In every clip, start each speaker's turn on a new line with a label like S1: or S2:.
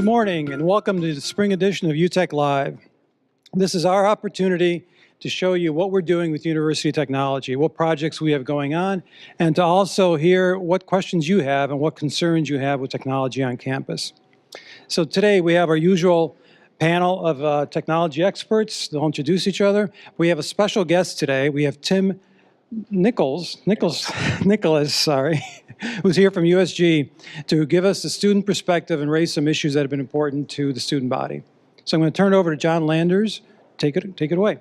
S1: Good morning and welcome to the spring edition of UTech Live. This is our opportunity to show you what we're doing with university technology, what projects we have going on, and to also hear what questions you have and what concerns you have with technology on campus. So today we have our usual panel of technology experts. They'll introduce each other. We have a special guest today. We have Tim Nicholas, who's here from USG to give us the student perspective and raise some issues that have been important to the student body. So I'm going to turn it over to John Landers. Take it away.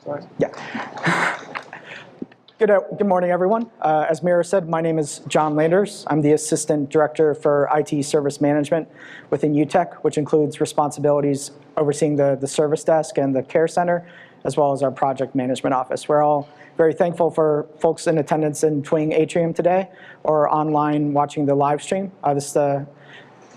S2: Sorry. Yeah. Good morning, everyone. As Mira said, my name is John Landers. I'm the Assistant Director for IT Service Management within UTech, which includes responsibilities overseeing the service desk and the care center, as well as our project management office. We're all very thankful for folks in attendance in Twing Atrium today or online watching the live stream. This is the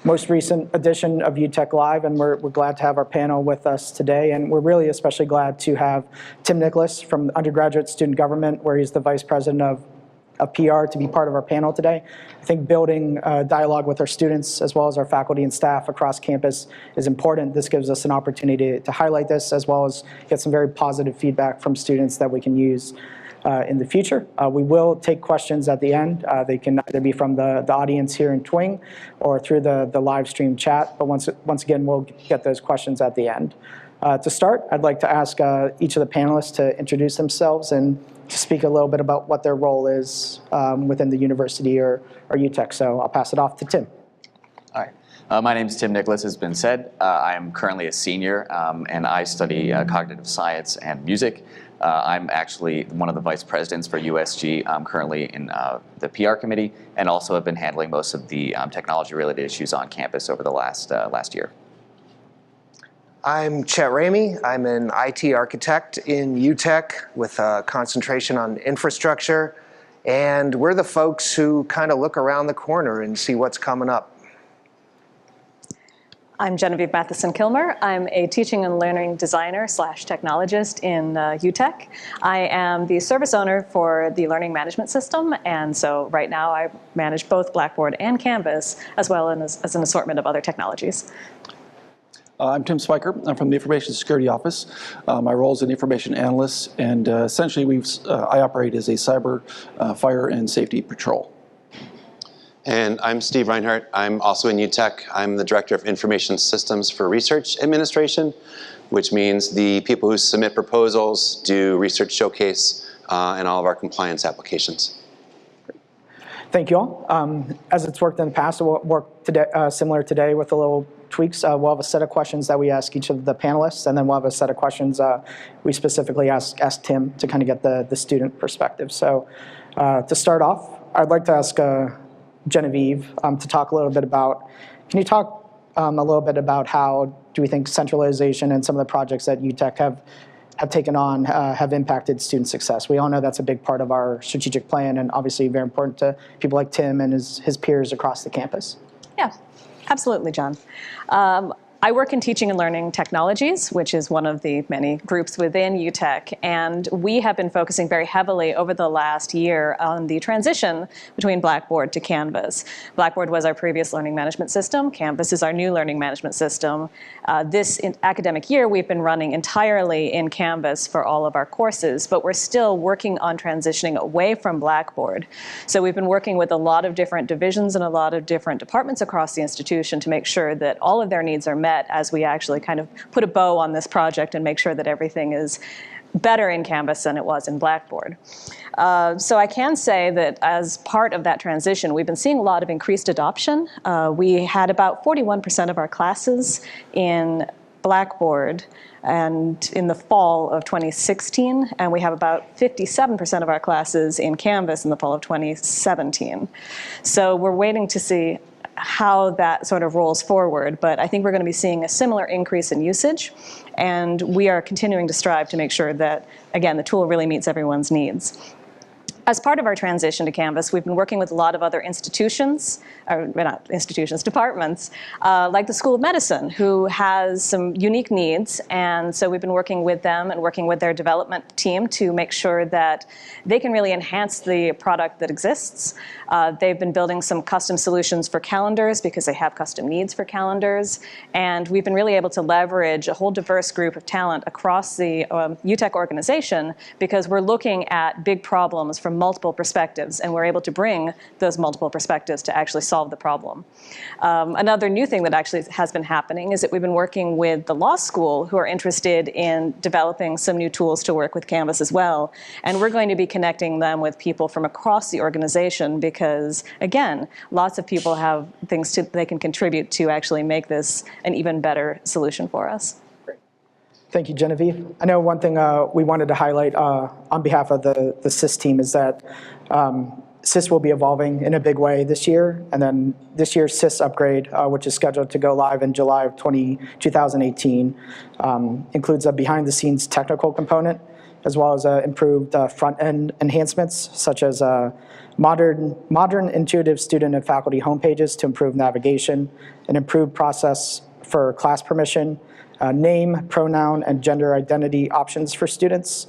S2: most recent edition of UTech Live, and we're glad to have our panel with us today. And we're really especially glad to have Tim Nicholas from Undergraduate Student Government, where he's the Vice President of PR, to be part of our panel today. I think building dialogue with our students as well as our faculty and staff across campus is important. This gives us an opportunity to highlight this as well as get some very positive feedback from students that we can use in the future. We will take questions at the end. They can either be from the audience here in Twing or through the live stream chat, but once again, we'll get those questions at the end. To start, I'd like to ask each of the panelists to introduce themselves and to speak a little bit about what their role is within the university or UTech. So I'll pass it off to Tim.
S3: All right. My name is Tim Nicholas, has been said. I am currently a senior, and I study cognitive science and music. I'm actually one of the vice presidents for USG. I'm currently in the PR committee and also have been handling most of the technology-related issues on campus over the last year.
S4: I'm Chet Ramey. I'm an IT architect in UTech with a concentration on infrastructure. And we're the folks who kind of look around the corner and see what's coming up.
S5: I'm Genevieve Matheson-Kilmer. I'm a teaching and learning designer / technologist in UTech. I am the service owner for the learning management system, and so right now I manage both Blackboard and Canvas, as well as an assortment of other technologies.
S6: I'm Tim Spiker. I'm from the Information Security Office. My role is an information analyst, and essentially I operate as a cyber, fire, and safety patrol.
S7: And I'm Steve Reinhardt. I'm also in UTech. I'm the Director of Information Systems for Research Administration, which means the people who submit proposals, do research showcase, and all of our compliance applications.
S2: Thank you all. As it's worked in the past, it will work today, similar today with a little tweaks. We'll have a set of questions that we ask each of the panelists, and then we'll have a set of questions we specifically ask Tim to kind of get the student perspective. So to start off, I'd like to ask Genevieve to talk a little bit about, can you talk a little bit about how do we think centralization and some of the projects that UTech have taken on have impacted student success? We all know that's a big part of our strategic plan and obviously very important to people like Tim and his peers across the campus.
S5: Yeah, absolutely, John. I work in teaching and learning technologies, which is one of the many groups within UTech, and we have been focusing very heavily over the last year on the transition between Blackboard to Canvas. Blackboard was our previous learning management system. Canvas is our new learning management system. This academic year, we've been running entirely in Canvas for all of our courses, but we're still working on transitioning away from Blackboard. So we've been working with a lot of different divisions and a lot of different departments across the institution to make sure that all of their needs are met as we actually kind of put a bow on this project and make sure that everything is better in Canvas than it was in Blackboard. So I can say that as part of that transition, we've been seeing a lot of increased adoption. We had about 41% of our classes in Blackboard and in the fall of 2016, and we have about 57% of our classes in Canvas in the fall of 2017. So we're waiting to see how that sort of rolls forward, but I think we're going to be seeing a similar increase in usage, and we are continuing to strive to make sure that, again, the tool really meets everyone's needs. as part of our transition to Canvas, we've been working with a lot of other institutions, or not institutions, departments, like the School of Medicine, who has some unique needs. And so we've been working with them and working with their development team to make sure that they can really enhance the product that exists. They've been building some custom solutions for calendars because they have custom needs for calendars. And we've been really able to leverage a whole diverse group of talent across the UTech organization because we're looking at big problems from multiple perspectives, and we're able to bring those multiple perspectives to actually solve the problem. Another new thing that actually has been happening is that we've been working with the law school who are interested in developing some new tools to work with Canvas as well. And we're going to be connecting them with people from across the organization because, again, lots of people have things they can contribute to actually make this an even better solution for us.
S2: Thank you, Genevieve. I know one thing we wanted to highlight on behalf of the SIS team is that SIS will be evolving in a big way this year, and then this year's SIS upgrade, which is scheduled to go live in July of 2018, includes a behind-the-scenes technical component, as well as improved front-end enhancements, such as modern intuitive student and faculty homepages to improve navigation, an improved process for class permission, name, pronoun, and gender identity options for students,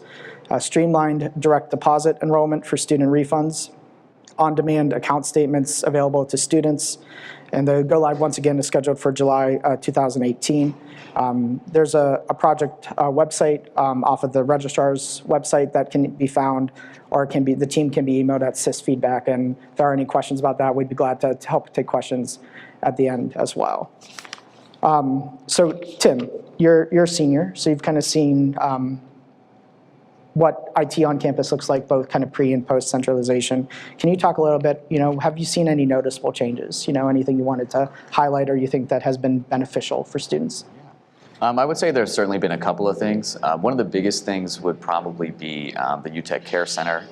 S2: streamlined direct deposit enrollment for student refunds, on-demand account statements available to students, and the go-live once again is scheduled for July 2018. There's a project website off of the registrar's website that can be found, or the team can be emailed at sysfeedback, and if there are any questions about that, we'd be glad to help take questions at the end as well. So Tim, you're a senior, so you've kind of seen what IT on campus looks like, both kind of pre and post centralization. Can you talk a little bit, have you seen any noticeable changes? Anything you wanted to highlight or you think that has been beneficial for students?
S3: I would say there's certainly been a couple of things. One of the biggest things would probably be the UTech Care Center.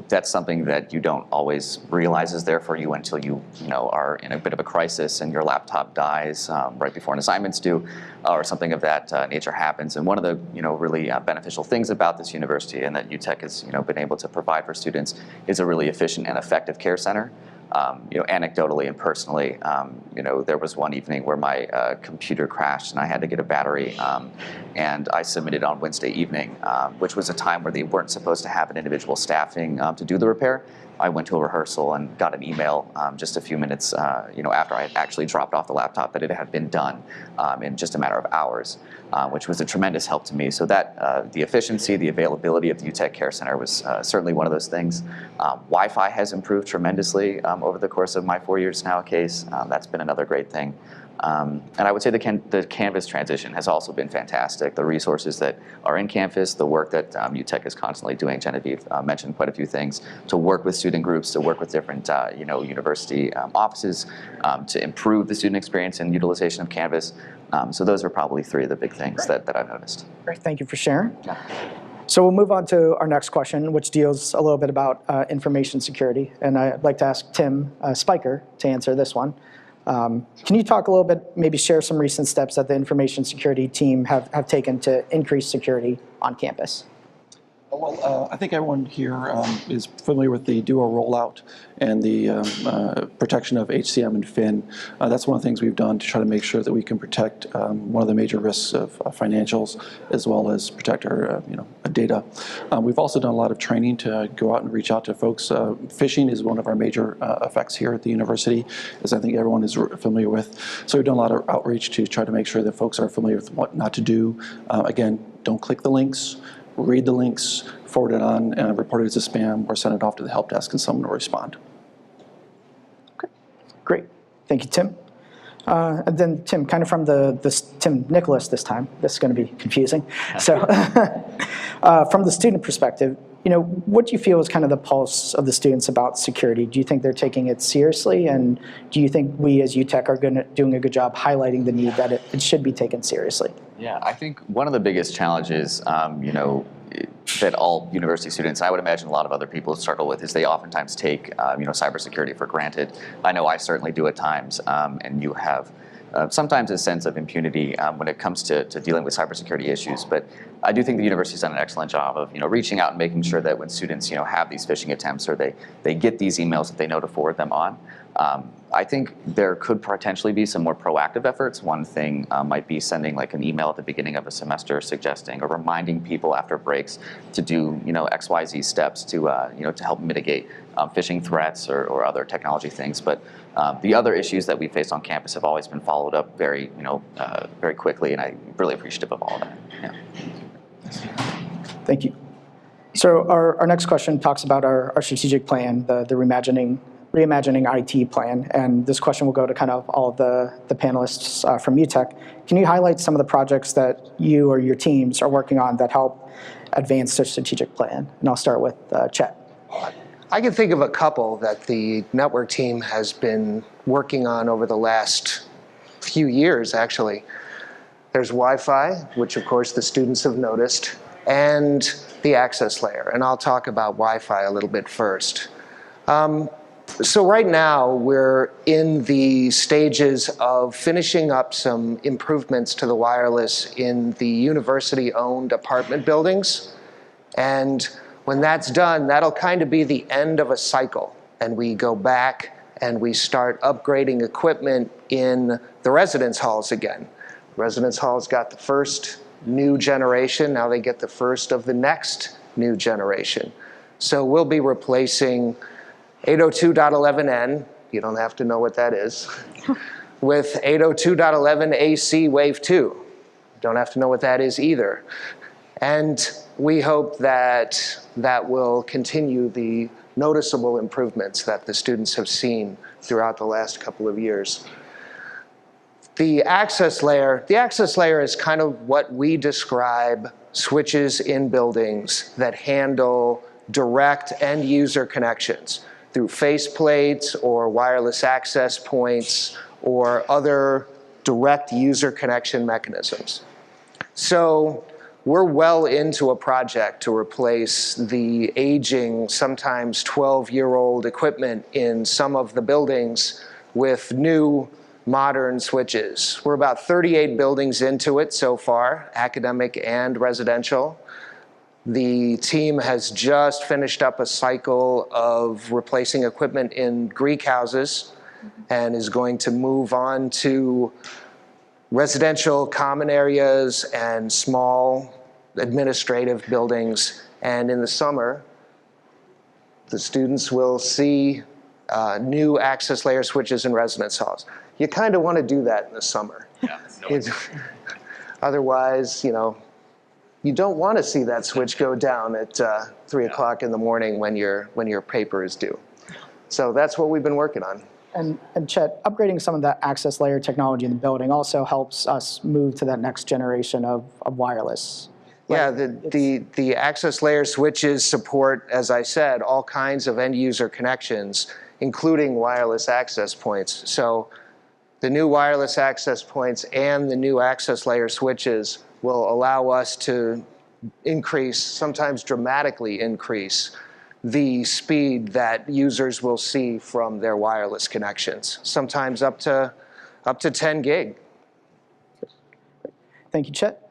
S3: That's something that you don't always realize is there for you until you are in a bit of a crisis and your laptop dies right before an assignment's due, or something of that nature happens. And one of the really beneficial things about this university and that UTech has been able to provide for students is a really efficient and effective care center. Anecdotally and personally, there was one evening where my computer crashed and I had to get a battery, and I submitted on Wednesday evening, which was a time where they weren't supposed to have an individual staffing to do the repair. I went to a rehearsal and got an email just a few minutes, after I had actually dropped off the laptop, that it had been done in just a matter of hours, which was a tremendous help to me. So that the efficiency, the availability of the UTech Care Center was certainly one of those things. Wi-Fi has improved tremendously over the course of my 4 years now case. That's been another great thing. And I would say the Canvas transition has also been fantastic. The resources that are in Canvas, the work that UTech is constantly doing, Genevieve mentioned quite a few things, to work with student groups, to work with different university offices, to improve the student experience and utilization of Canvas. So those are probably three of the big things that I've noticed.
S2: Great, thank you for sharing.
S3: Yeah.
S2: So we'll move on to our next question, which deals a little bit about information security. And I'd like to ask Tim Spiker to answer this one. Can you talk a little bit, maybe share some recent steps that the information security team have taken to increase security on campus?
S6: Well, I think everyone here is familiar with the Duo rollout and the protection of HCM and FIN. That's one of the things we've done to try to make sure that we can protect one of the major risks of financials, as well as protect our data. We've also done a lot of training to go out and reach out to folks. Phishing is one of our major effects here at the university, as I think everyone is familiar with. So we've done a lot of outreach to try to make sure that folks are familiar with what not to do. Again, don't click the links. Read the links, forward it on, report it as a spam, or send it off to the help desk and someone will respond.
S2: Okay, great. Thank you, Tim. And then Tim, kind of from Tim Nicholas this time. This is going to be confusing. So from the student perspective, what do you feel is kind of the pulse of the students about security? Do you think they're taking it seriously? And do you think we as UTech are doing a good job highlighting the need that it should be taken seriously?
S3: Yeah, I think one of the biggest challenges, that all university students, and I would imagine a lot of other people struggle with, is they oftentimes take, cybersecurity for granted. I know I certainly do at times, and you have sometimes a sense of impunity when it comes to dealing with cybersecurity issues. But I do think the university's done an excellent job of reaching out and making sure that when students have these phishing attempts or they get these emails that they know to forward them on. I think there could potentially be some more proactive efforts. One thing might be sending like an email at the beginning of a semester suggesting or reminding people after breaks to do XYZ steps to to help mitigate phishing threats or other technology things. But the other issues that we face on campus have always been followed up very very quickly, and I'm really appreciative of all of that. Yeah.
S2: Thank you. So our next question talks about our strategic plan, the reimagining IT plan, and this question will go to kind of all of the panelists from UTech. Can you highlight some of the projects that you or your teams are working on that help advance the strategic plan? And I'll start with Chet.
S4: I can think of a couple that the network team has been working on over the last few years, actually. There's Wi-Fi, which of course the students have noticed, and the access layer. And I'll talk about Wi-Fi a little bit first. So right now, we're in the stages of finishing up some improvements to the wireless in the university-owned apartment buildings. And when that's done, that'll kind of be the end of a cycle. And we go back and we start upgrading equipment in the residence halls again. Residence halls got the first new generation. Now they get the first of the next new generation. So we'll be replacing 802.11n, you don't have to know what that is, with 802.11 AC Wave 2. Don't have to know what that is either. And we hope that that will continue the noticeable improvements that the students have seen throughout the last couple of years. The access layer is kind of what we describe switches in buildings that handle direct end user connections through faceplates or wireless access points or other direct user connection mechanisms. So we're well into a project to replace the aging, sometimes 12-year-old equipment in some of the buildings with new modern switches. We're about 38 buildings into it so far, academic and residential. The team has just finished up a cycle of replacing equipment in Greek houses and is going to move on to residential common areas and small administrative buildings. And in the summer, the students will see new access layer switches in residence halls. You kind of want to do that in the summer. Yeah, otherwise, you don't want to see that switch go down at 3 o'clock in the morning when your paper is due. So that's what we've been working on.
S2: And Chet, upgrading some of that access layer technology in the building also helps us move to that next generation of wireless.
S4: Yeah, the access layer switches support, as I said, all kinds of end user connections, including wireless access points. So the new wireless access points and the new access layer switches will allow us to increase, sometimes dramatically increase, the speed that users will see from their wireless connections, sometimes up to 10 gig.
S2: Thank you, Chet.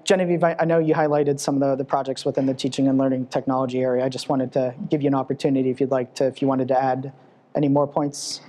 S2: Genevieve, I know you highlighted some of the projects within the teaching and learning technology area. I just wanted to give you an opportunity if you wanted to add any more points.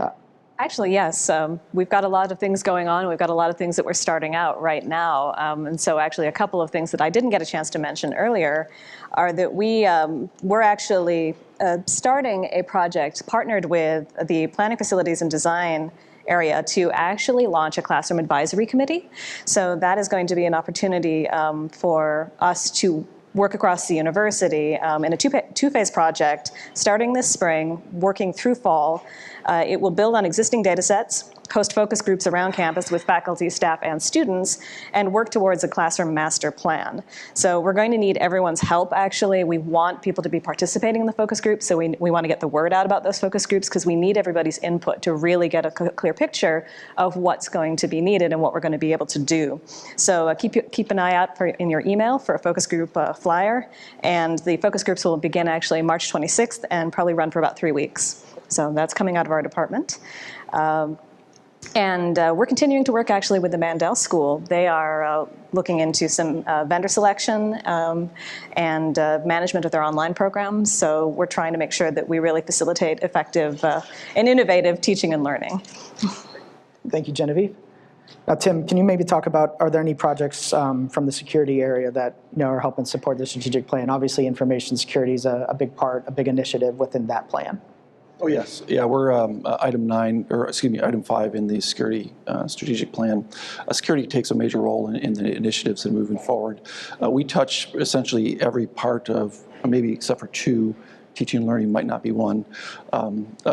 S5: Actually, yes. We've got a lot of things going on. We've got a lot of things that we're starting out right now. And so actually a couple of things that I didn't get a chance to mention earlier are that we're actually starting a project partnered with the Planning, Facilities, and Design area to actually launch a classroom advisory committee. So that is going to be an opportunity for us to work across the university in a two-phase project starting this spring, working through fall. It will build on existing data sets, host focus groups around campus with faculty, staff, and students, and work towards a classroom master plan. So we're going to need everyone's help, actually. We want people to be participating in the focus groups, so we want to get the word out about those focus groups because we need everybody's input to really get a clear picture of what's going to be needed and what we're going to be able to do. So keep an eye out in your email for a focus group flyer, and the focus groups will begin actually March 26th and probably run for about 3 weeks. So that's coming out of our department. And we're continuing to work actually with the Mandel School. They are looking into some vendor selection and management of their online programs. So we're trying to make sure that we really facilitate effective and innovative teaching and learning.
S2: Thank you, Genevieve. Now, Tim, can you maybe talk about, are there any projects from the security area that are helping support the strategic plan? Obviously, information security is a big part, a big initiative within that plan.
S6: Oh, yes. Yeah, we're item 5 in the security strategic plan. Security takes a major role in the initiatives that are moving forward. We touch essentially every part of, maybe except for 2, teaching and learning might not be one.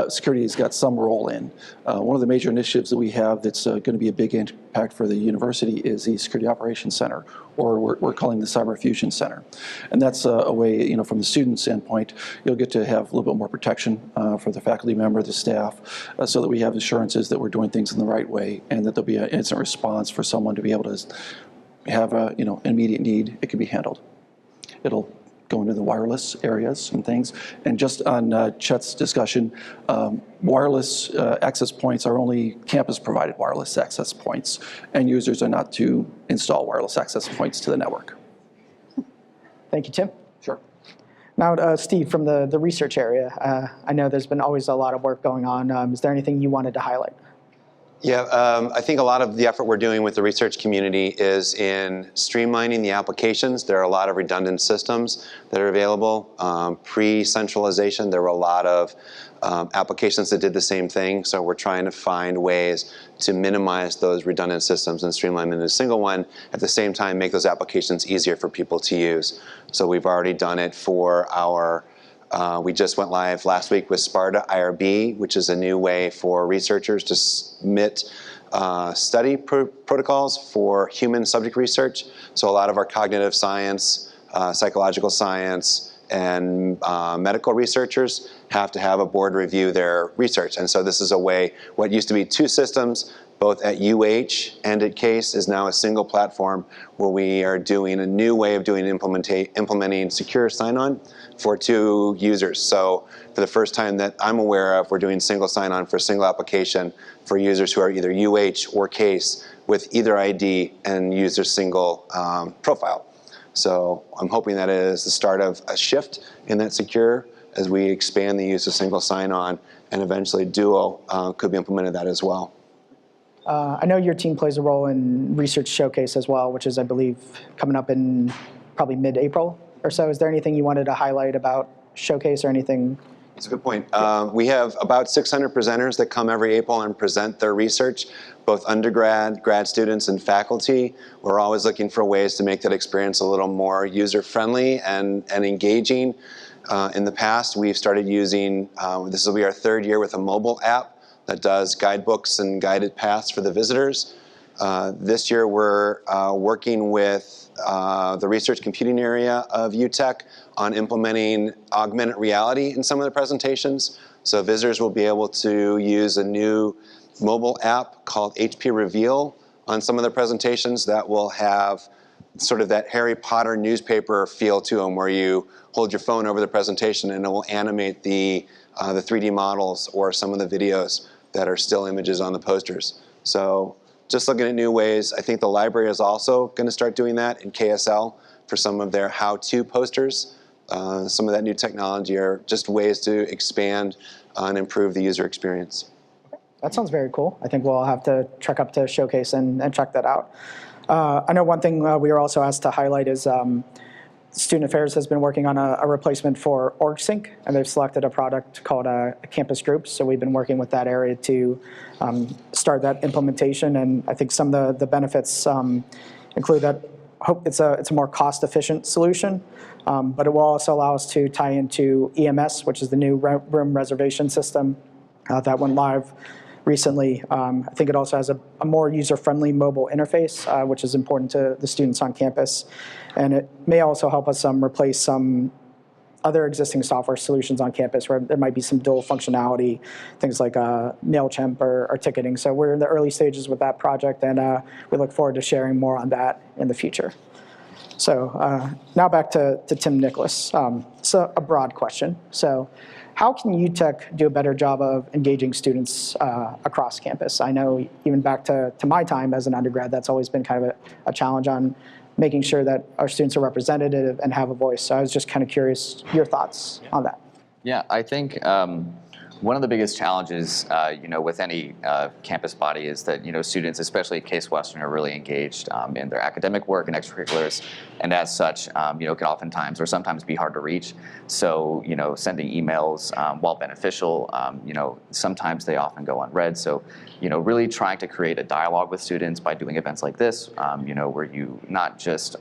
S6: Security has got some role in. One of the major initiatives that we have that's going to be a big impact for the university is the Security Operations Center, or we're calling the Cyber Fusion Center. And that's a way, from the student standpoint, you'll get to have a little bit more protection for the faculty member, the staff, so that we have assurances that we're doing things in the right way and that there'll be an instant response for someone to be able to have an immediate need. It can be handled. It'll go into the wireless areas and things. And just on Chet's discussion, wireless access points are only campus-provided wireless access points, and users are not to install wireless access points to the network.
S2: Thank you, Tim.
S6: Sure.
S2: Now, Steve, from the research area, I know there's been always a lot of work going on. Is there anything you wanted to highlight?
S7: Yeah, I think a lot of the effort we're doing with the research community is in streamlining the applications. There are a lot of redundant systems that are available. Pre-centralization, there were a lot of applications that did the same thing, so we're trying to find ways to minimize those redundant systems and streamline them into a single one, at the same time make those applications easier for people to use. So we've already done it for our we just went live last week with Sparta IRB, which is a new way for researchers to submit study protocols for human subject research. So a lot of our cognitive science, psychological science, and medical researchers have to have a board review their research. And so this is a way, what used to be 2 systems, both at UH and at CASE, is now a single platform where we are doing a new way of doing implementing secure sign-on for 2 users. So for the first time that I'm aware of, we're doing single sign-on for a single application for users who are either UH or CASE with either ID and use their single profile. So I'm hoping that is the start of a shift in that secure as we expand the use of single sign-on, and eventually Duo could be implemented that as well.
S2: I know your team plays a role in Research Showcase as well, which is, I believe, coming up in probably mid-April or so. Is there anything you wanted to highlight about Showcase or anything?
S7: That's a good point. We have about 600 presenters that come every April and present their research, both undergrad, grad students, and faculty. We're always looking for ways to make that experience a little more user-friendly and engaging. In the past, we've started using, this will be our 3rd year with a mobile app that does guidebooks and guided paths for the visitors. This year we're working with the research computing area of UTech on implementing augmented reality in some of the presentations. So visitors will be able to use a new mobile app called HP Reveal on some of the presentations that will have sort of that Harry Potter newspaper feel to them, where you hold your phone over the presentation and it will animate the 3D models or some of the videos that are still images on the posters. So just looking at new ways. I think the library is also going to start doing that in KSL for some of their how-to posters. Some of that new technology are just ways to expand and improve the user experience.
S2: That sounds very cool. I think we'll have to trek up to Showcase and check that out. I know one thing we were also asked to highlight is Student Affairs has been working on a replacement for OrgSync, and they've selected a product called Campus Groups. So we've been working with that area to start that implementation, and I think some of the benefits include that it's a more cost-efficient solution, but it will also allow us to tie into EMS, which is the new room reservation system that went live recently. I think it also has a more user-friendly mobile interface, which is important to the students on campus. And it may also help us replace some other existing software solutions on campus where there might be some dual functionality, things like MailChimp or ticketing. So we're in the early stages with that project, and we look forward to sharing more on that in the future. So now back to Tim Nicholas. So a broad question. So how can UTech do a better job of engaging students across campus? I know even back to my time as an undergrad, that's always been kind of a challenge on making sure that our students are representative and have a voice. So I was just kind of curious your thoughts on that.
S3: Yeah, I think one of the biggest challenges, with any campus body is that, students, especially at Case Western, are really engaged in their academic work and extracurriculars, and as such, can oftentimes or sometimes be hard to reach. So, sending emails, while beneficial, sometimes they often go unread. So, really trying to create a dialogue with students by doing events like this, where you not just,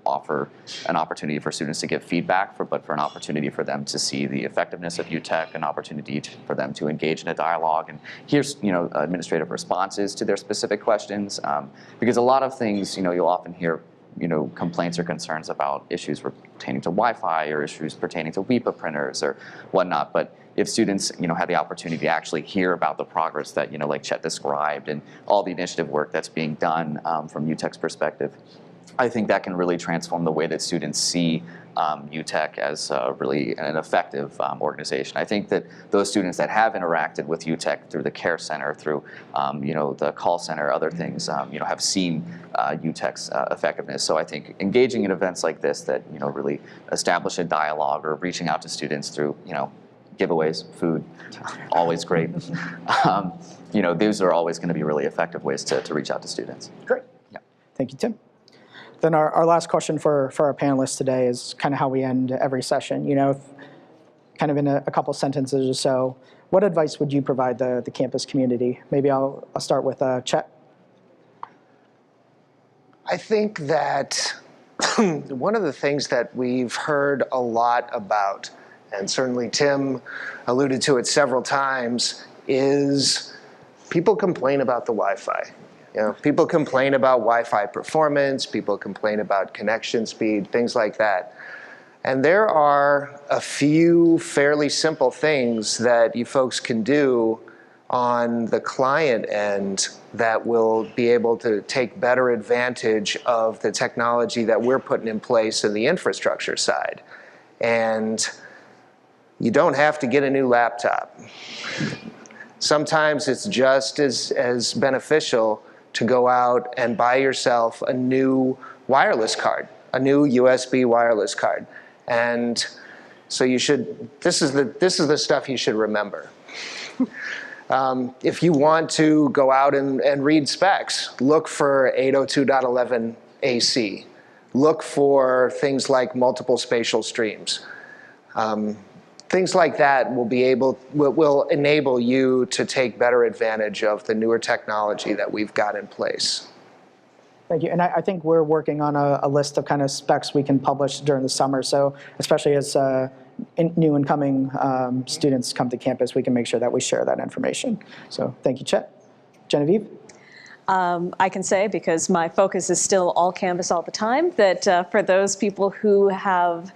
S3: offer an opportunity for students to give feedback, but for an opportunity for them to see the effectiveness of UTech, an opportunity for them to engage in a dialogue and hear, administrative responses to their specific questions. Because a lot of things, you'll often hear, complaints or concerns about issues pertaining to Wi-Fi or issues pertaining to WIPA printers or whatnot. But if students, had the opportunity to actually hear about the progress that, like Chet described and all the initiative work that's being done from UTech's perspective, I think that can really transform the way that students see UTech as really an effective organization. I think that those students that have interacted with UTech through the Care Center, through the call center, other things, have seen UTech's effectiveness. So I think engaging in events like this that really establish a dialogue or reaching out to students through giveaways, food, always great. These are always going to be really effective ways to reach out to students.
S2: Great. Yeah. Thank you, Tim. Then our last question for our panelists today is kind of how we end every session. Kind of in a couple sentences or so, what advice would you provide the campus community? Maybe I'll start with Chet.
S4: I think that one of the things that we've heard a lot about, and certainly Tim alluded to it several times, is people complain about the Wi-Fi. People complain about Wi-Fi performance, people complain about connection speed, things like that. And there are a few fairly simple things that you folks can do on the client end that will be able to take better advantage of the technology that we're putting in place in the infrastructure side. And you don't have to get a new laptop. Sometimes it's just as beneficial to go out and buy yourself a new wireless card, a new USB wireless card. And so this is the stuff you should remember. If you want to go out and read specs, look for 802.11 AC. Look for things like multiple spatial streams. Things like that will enable you to take better advantage of the newer technology that we've got in place.
S2: Thank you. And I think we're working on a list of kind of specs we can publish during the summer. So especially as new incoming students come to campus, we can make sure that we share that information. So thank you, Chet. Genevieve?
S5: I can say, because my focus is still all campus all the time, that for those people who have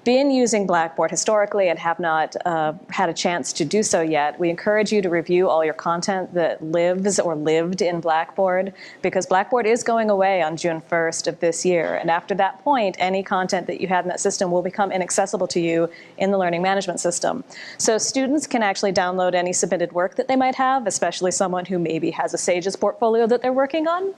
S5: been using Blackboard historically and have not had a chance to do so yet, we encourage you to review all your content that lives or lived in Blackboard, because Blackboard is going away on June 1st of this year. And after that point, any content that you had in that system will become inaccessible to you in the learning management system. So students can actually download any submitted work that they might have, especially someone who maybe has a SAGES portfolio that they're working on.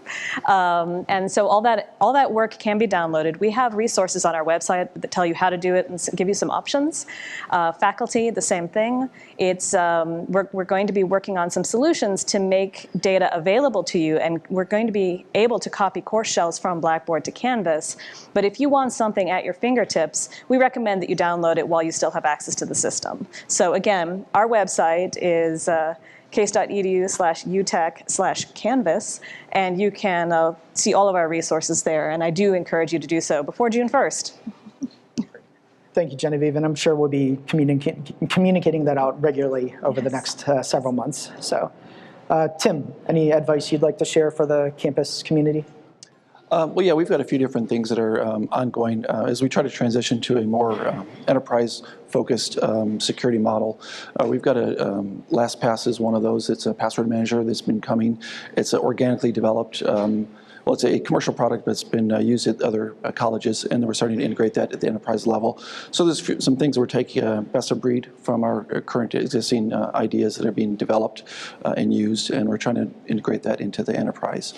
S5: And so all that work can be downloaded. We have resources on our website that tell you how to do it and give you some options. Faculty, the same thing. It's we're going to be working on some solutions to make data available to you, and we're going to be able to copy course shells from Blackboard to Canvas. But if you want something at your fingertips, we recommend that you download it while you still have access to the system. So again, our website is case.edu/utech/canvas, and you can see all of our resources there. And I do encourage you to do so before June 1st.
S2: Thank you, Genevieve, and I'm sure we'll be communicating that out regularly over the next several months. So, Tim, any advice you'd like to share for the campus community?
S6: Well, yeah, we've got a few different things that are ongoing as we try to transition to a more enterprise-focused security model. We've got a LastPass is one of those. It's a password manager that's been coming. It's organically developed. Well, well, it's a commercial product, but it's been used at other colleges, and we're starting to integrate that at the enterprise level. So there's some things that we're taking best of breed from our current existing ideas that are being developed and used, and we're trying to integrate that into the enterprise.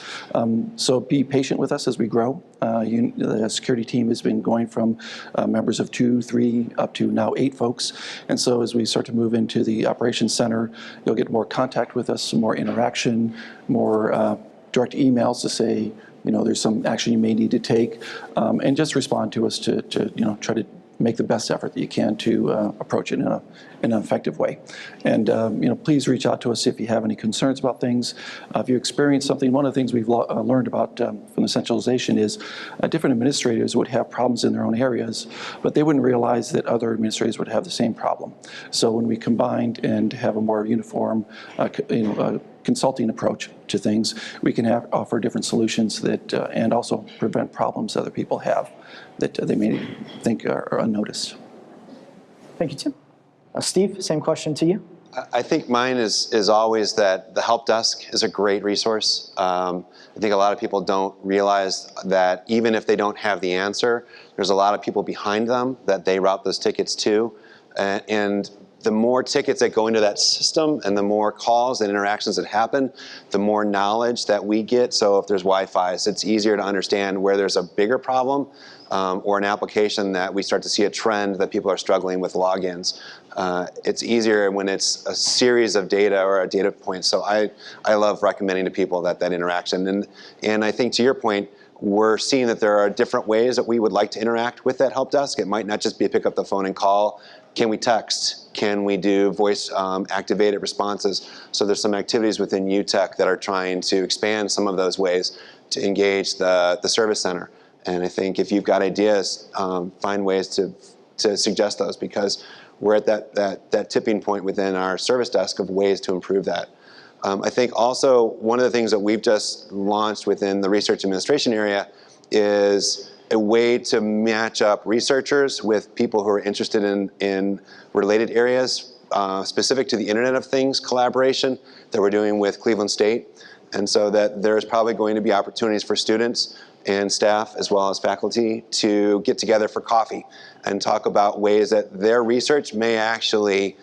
S6: So be patient with us as we grow. The security team has been going from members of 2, 3, up to now 8 folks. And so as we start to move into the operations center, you'll get more contact with us, some more interaction, more direct emails to say, there's some action you may need to take, and just respond to us to try to make the best effort that you can to approach it in an effective way. And please reach out to us if you have any concerns about things. If you experience something, one of the things we've learned about from the centralization is different administrators would have problems in their own areas, but they wouldn't realize that other administrators would have the same problem. So when we combined and have a more uniform consulting approach to things, we can offer different solutions that and also prevent problems other people have that they may think are unnoticed.
S2: Thank you, Tim. Steve, same question to you.
S7: I think mine is always that the Helpdesk is a great resource. I think a lot of people don't realize that even if they don't have the answer, there's a lot of people behind them that they route those tickets to. And the more tickets that go into that system and the more calls and interactions that happen, the more knowledge that we get. So if there's Wi-Fi, it's easier to understand where there's a bigger problem or an application that we start to see a trend that people are struggling with logins. It's easier when it's a series of data or a data point. So I love recommending to people that interaction. And I think to your point, we're seeing that there are different ways that we would like to interact with that Helpdesk. It might not just be pick up the phone and call. Can we text? Can we do voice activated responses? So there's some activities within UTech that are trying to expand some of those ways to engage the service center. And I think if you've got ideas, find ways to suggest those, because we're at that tipping point within our service desk of ways to improve that. I think also one of the things that we've just launched within the research administration area is a way to match up researchers with people who are interested in related areas, specific to the Internet of Things collaboration that we're doing with Cleveland State. And so that there's probably going to be opportunities for students and staff as well as faculty to get together for coffee and talk about ways that their research may actually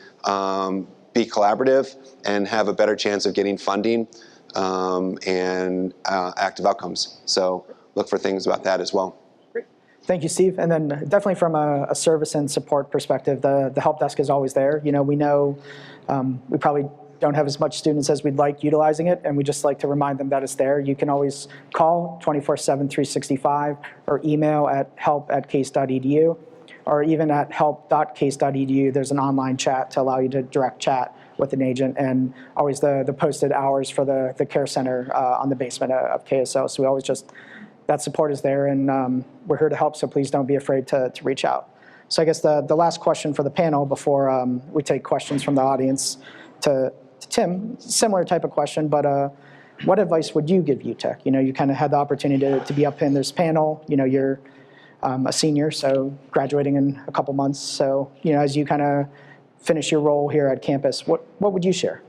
S7: be collaborative and have a better chance of getting funding and active outcomes. So look for things about that as well.
S2: Great. Thank you, Steve. And then definitely from a service and support perspective, the help desk is always there. We know we probably don't have as much students as we'd like utilizing it, and we just like to remind them that it's there. You can always call 24/7, 365, or email at help@case.edu, or even at help.case.edu. There's an online chat to allow you to direct chat with an agent, and always the posted hours for the care center on the basement of KSO. So we always that support is there, and we're here to help, so please don't be afraid to reach out. So I guess the last question for the panel before we take questions from the audience to Tim, similar type of question, but what advice would you give UTech? You kind of had the opportunity to be up in this panel. You're a senior, so graduating in a couple months. So, as you kind of finish your role here at campus, what would you share?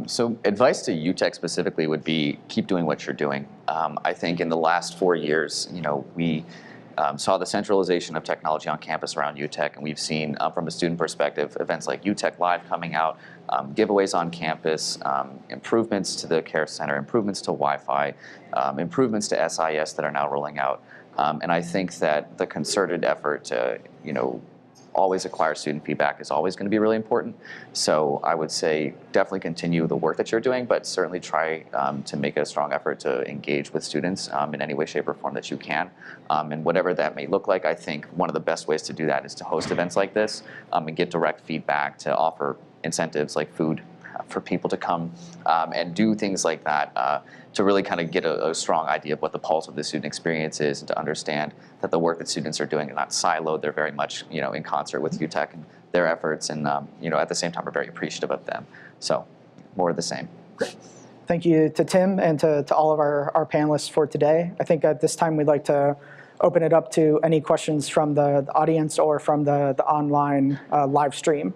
S3: So advice to UTech specifically would be keep doing what you're doing. I think in the last 4 years, we saw the centralization of technology on campus around UTech, and we've seen, from a student perspective, events like UTech Live coming out, giveaways on campus, improvements to the care center, improvements to Wi-Fi, improvements to SIS that are now rolling out. And I think that the concerted effort to, always acquire student feedback is always going to be really important. So I would say definitely continue the work that you're doing, but certainly try to make a strong effort to engage with students in any way, shape, or form that you can. And whatever that may look like, I think one of the best ways to do that is to host events like this and get direct feedback, to offer incentives like food for people to come and do things like that to really kind of get a strong idea of what the pulse of the student experience is, and to understand that the work that students are doing are not siloed. They're very much in concert with UTech and their efforts, and at the same time we're very appreciative of them. So more of the same.
S2: Thank you to Tim and to all of our panelists for today. I think at this time we'd like to open it up to any questions from the audience or from the online live stream.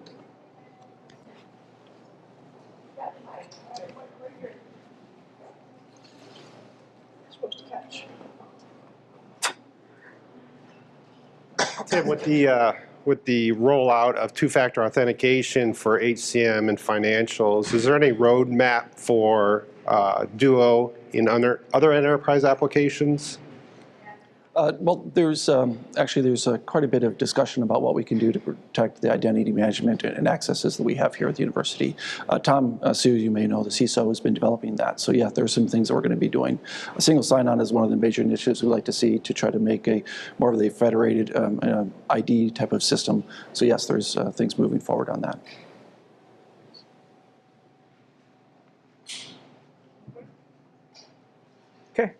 S8: Tim, with the rollout of two-factor authentication for HCM and financials, is there any roadmap for Duo in other enterprise applications?
S6: Well, there's quite a bit of discussion about what we can do to protect the identity management and accesses that we have here at the university. Tom Sue, you may know, the CISO, has been developing that. So yeah, there's some things that we're going to be doing. A single sign-on is one of the major initiatives we like to see to try to make a more of a federated ID type of system. So yes, there's things moving forward on that.
S2: Okay.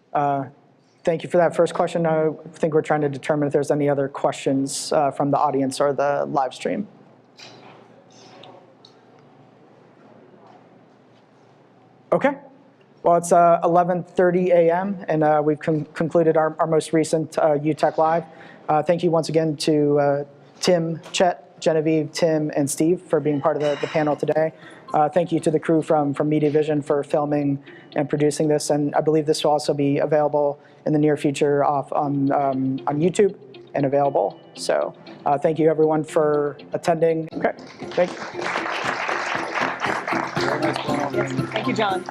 S2: Thank you for that first question. I think we're trying to determine if there's any other questions from the audience or the live stream. Okay. Well, it's 11:30 a.m. and we've concluded our most recent UTech Live. Thank you once again to Tim, Chet, Genevieve, Tim, and Steve for being part of the panel today. Thank you to the crew from Media Vision for filming and producing this, and I believe this will also be available in the near future on YouTube and available. So thank you everyone for attending. Okay, thank you.
S5: Thank you, John.